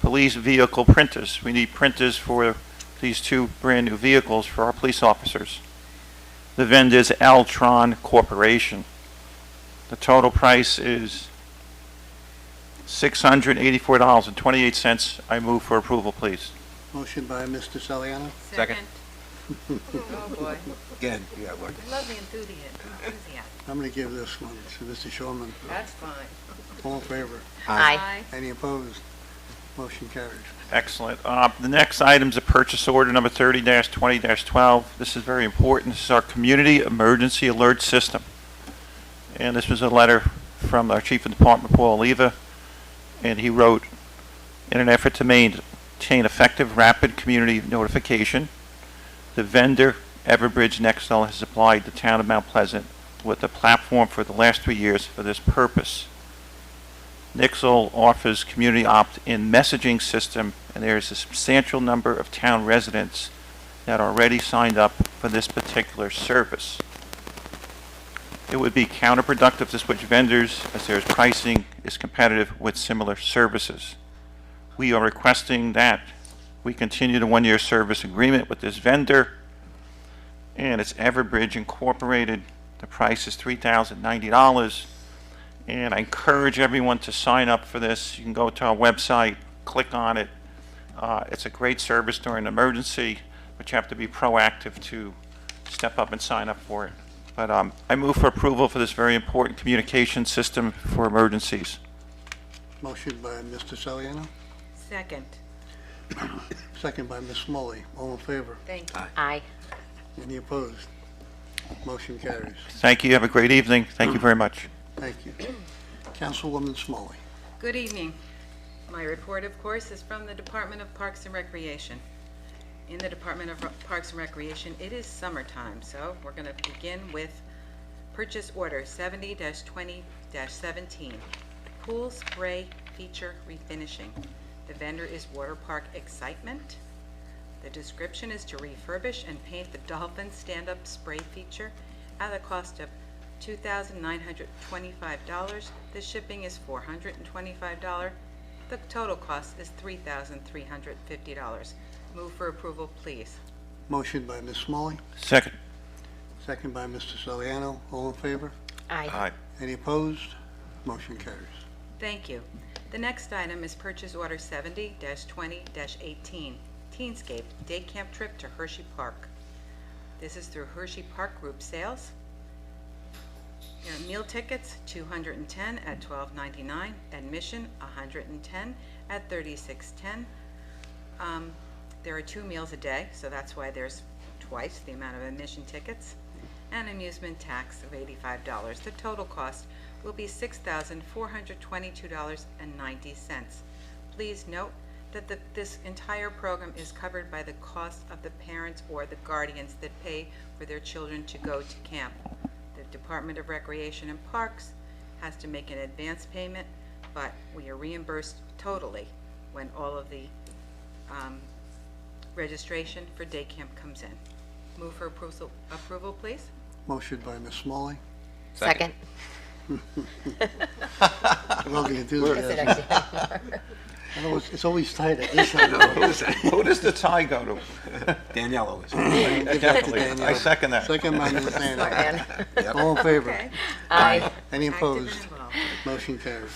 police vehicle printers. We need printers for these 2 brand new vehicles for our police officers. The vendor is Altron Corporation. The total price is $684.28. I move for approval, please. Motion by Mr. Celiano. Second. Oh, boy. Again, you got one. I love the enthusiasm. I'm going to give this one to Mr. Shulman. That's fine. All in favor? Aye. Any opposed? Motion carries. Excellent. The next item is a purchase order number 30-20-12. This is very important. This is our Community Emergency Alert System. And this was a letter from our Chief of Department, Paul Oliva, and he wrote, in an effort to maintain effective rapid community notification, the vendor, Everbridge Nextel, has supplied the town of Mount Pleasant with a platform for the last 3 years for this purpose. Nixle offers community opt-in messaging system, and there is a substantial number of town residents that are already signed up for this particular service. It would be counterproductive to switch vendors as their pricing is competitive with similar services. We are requesting that we continue the 1-year service agreement with this vendor, and it's Everbridge Incorporated. The price is $3,090. And I encourage everyone to sign up for this. You can go to our website, click on it. It's a great service during an emergency, but you have to be proactive to step up and sign up for it. But I move for approval for this very important communication system for emergencies. Motion by Mr. Celiano. Second. Second by Ms. Smalley. All in favor? Thank you. Aye. Any opposed? Motion carries. Thank you. Have a great evening. Thank you very much. Thank you. Councilwoman Smalley. Good evening. My report, of course, is from the Department of Parks and Recreation. In the Department of Parks and Recreation, it is summertime, so we're going to begin with purchase order 70-20-17, pool spray feature refinishing. The vendor is Water Park Excitement. The description is to refurbish and paint the Dolphin stand-up spray feature at a cost of $2,925. The shipping is $425. The total cost is $3,350. Move for approval, please. Motion by Ms. Smalley. Second. Second by Mr. Celiano. All in favor? Aye. Any opposed? Motion carries. Thank you. The next item is purchase order 70-20-18, Teenscape Day Camp Trip to Hershey Park. This is through Hershey Park Group Sales. Meal tickets, $210 at $12.99. Admission, $110 at $36.10. There are 2 meals a day, so that's why there's twice the amount of admission tickets. and amusement tax of $85. The total cost will be $6,422.90. Please note that this entire program is covered by the cost of the parents or the guardians that pay for their children to go to camp. The Department of Recreation and Parks has to make an advance payment, but we are reimbursed totally when all of the registration for day camp comes in. Move for approval, please. Motion by Ms. Smalley. Second. Well, you do I said that. actually. I know it's always tight at this end. Who does the tie go to? Danielle always. Give that to Definitely. Danielle. I second that. Second by Ms. Zano. Sorry, Ann. All in favor? Okay. Aye. Any Active and opposed? involved. Motion carries.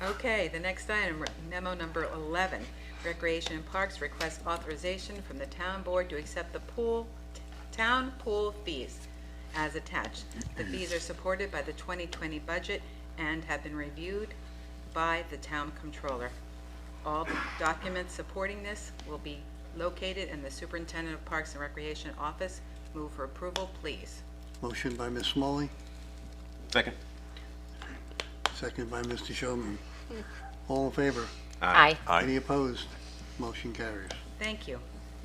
Okay, the next item, memo number 11. Recreation and Parks requests authorization from the town board to accept the town pool fees as attached. The fees are supported by the 2020 budget and have been reviewed by the town controller. All the documents supporting this will be located in the Superintendent of Parks and Recreation office. Move for approval, please. Motion by Ms. Smalley, Second. second by Mr. Showman. All in favor? Aye. Any opposed? Motion carries. Thank you.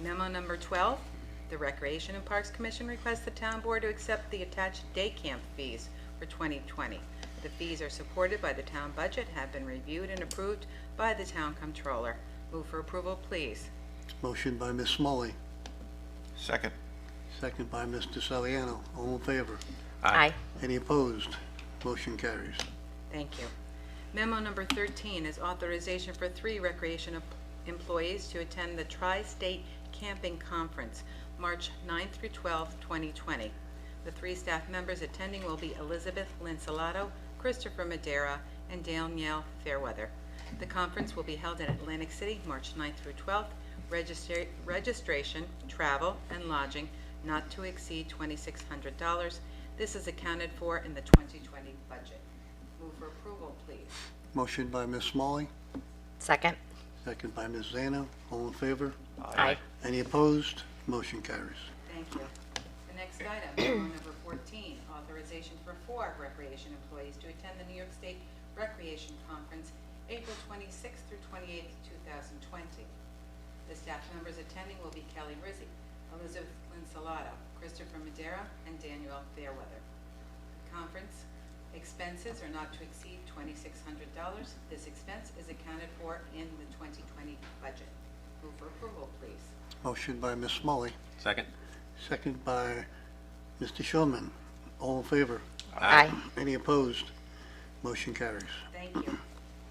Memo number 12, the Recreation and Parks Commission requests the town board to accept the attached day camp fees for 2020. The fees are supported by the town budget, have been reviewed and approved by the town controller. Move for approval, please. Motion by Ms. Smalley, Second. second by Mr. Saliano. All in favor? Aye. Any opposed? Motion carries. Thank you. Memo number 13 is authorization for 3 recreation employees to attend the Tri-State Camping Conference, March 9th through 12th, 2020. The 3 staff members attending will be Elizabeth Linsalato, Christopher Madera, and Danielle Fairweather. The conference will be held in Atlantic City, March 9th through 12th. Registration, travel, and lodging not to exceed $2,600. This is accounted for in the 2020 budget. Move for approval, please. Motion by Ms. Smalley, Second. second by Ms. Zano. All in favor? Aye. Any opposed? Motion carries. Thank you. The next item, memo number 14, authorization for 4 recreation employees to attend the New York State Recreation Conference, April 26th through 28th, 2020. The staff members attending will be Kelly Rizzi, Elizabeth Linsalato, Christopher Madera, and Daniel Fairweather. The conference expenses are not to exceed $2,600. This expense is accounted for in the 2020 budget. Move for approval, please. Motion by Ms. Smalley, Second. second by Mr. Showman. All in favor? Aye. Any opposed? Motion carries. Thank you.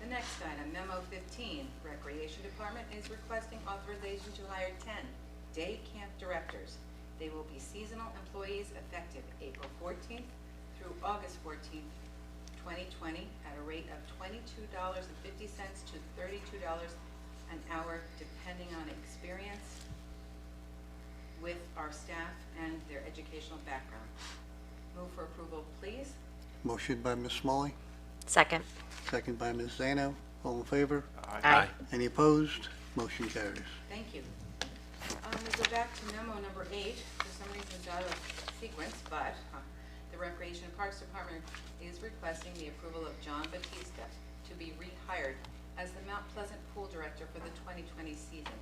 The next item, memo 15, Recreation Department is requesting authorization to hire 10 day camp directors. They will be seasonal employees effective April 14th through August 14th, 2020, at a rate of $22.50 to $32 an hour, depending on experience with our staff and their educational background. Move for approval, please. Motion by Ms. Smalley, Second. second by Ms. Zano. All in favor? Aye. Any opposed? Motion carries. Thank you. We go back to memo number 8. For some reason it's out of sequence, but the Recreation and Parks Department is requesting the approval of John Batista to be rehired as the Mount Pleasant Pool Director for the 2020 season.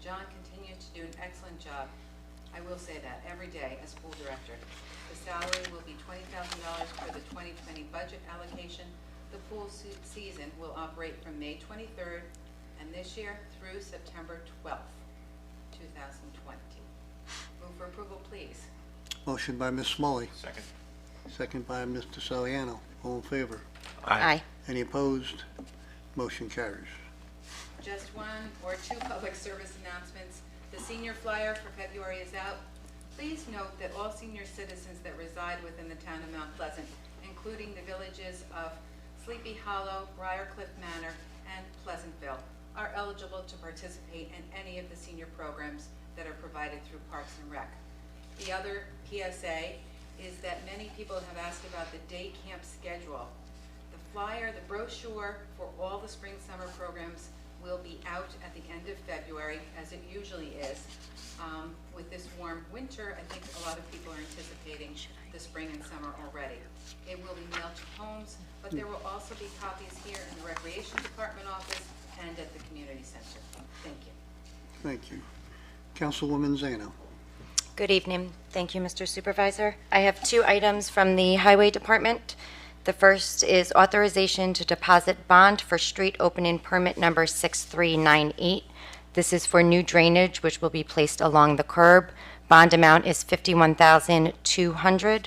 John continues to do an excellent job. I will say that every day as pool director. The salary will be $20,000 for the 2020 budget allocation. The pool season will operate from May 23rd and this year through September 12th, 2020. Move for approval, please. Motion by Ms. Smalley, Second. second by Mr. Saliano. All in favor? Aye. Any opposed? Motion carries. Just 1 or 2 public service announcements. The senior flyer for February is out. Please note that all senior citizens that reside within the town of Mount Pleasant, including the villages of Sleepy Hollow, Briarcliff Manor, and Pleasantville, are eligible to participate in any of the senior programs that are provided through Parks and Rec. The other PSA is that many people have asked about the day camp schedule. The flyer, the brochure for all the spring summer programs will be out at the end of February, as it usually is. With this warm winter, I think a lot of people are anticipating the spring and summer already. It will be mailed to homes, but there will also be copies here in the Recreation Department office and at the Community Center. Thank you. Thank you. Councilwoman Zano. Good evening. Thank you, Mr. Supervisor. I have 2 items from the Highway Department. The first is authorization to deposit bond for street opening permit number 6398. This is for new drainage, which will be placed along the curb. Bond amount is $51,200.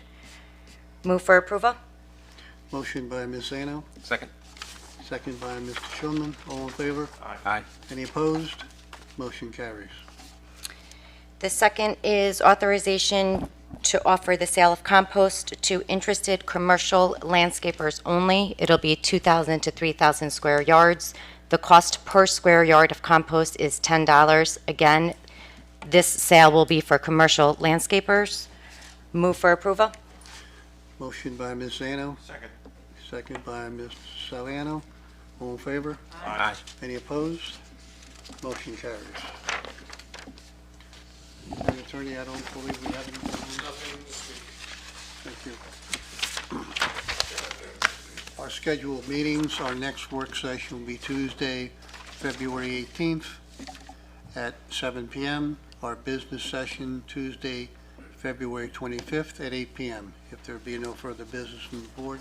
Move for approval. Motion by Ms. Zano, Second. second by Mr. Schulman. All in favor? Aye. Any opposed? Motion carries. The second is authorization to offer the sale of compost to interested commercial landscapers only. It'll be 2,000 to 3,000 square yards. The cost per square yard of compost is $10. Again, this sale will be for commercial landscapers. Move for approval. Motion by Ms. Zano, Second. second by Mr. Saliano. All in favor? Aye. Any opposed? Motion carries. Madam Attorney, I don't believe we have anything. Nothing this week. Thank you. Our scheduled meetings, our next work session will be Tuesday, February 18th at 7 p.m. Our business session, Tuesday, February 25th at 8 p.m. If there be no further business from the board,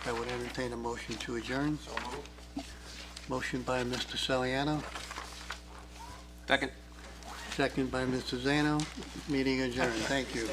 I would entertain a motion to adjourn. So moved. Motion by Mr. Saliano, Second. second by Mr. Zano. Meeting adjourned. Thank you.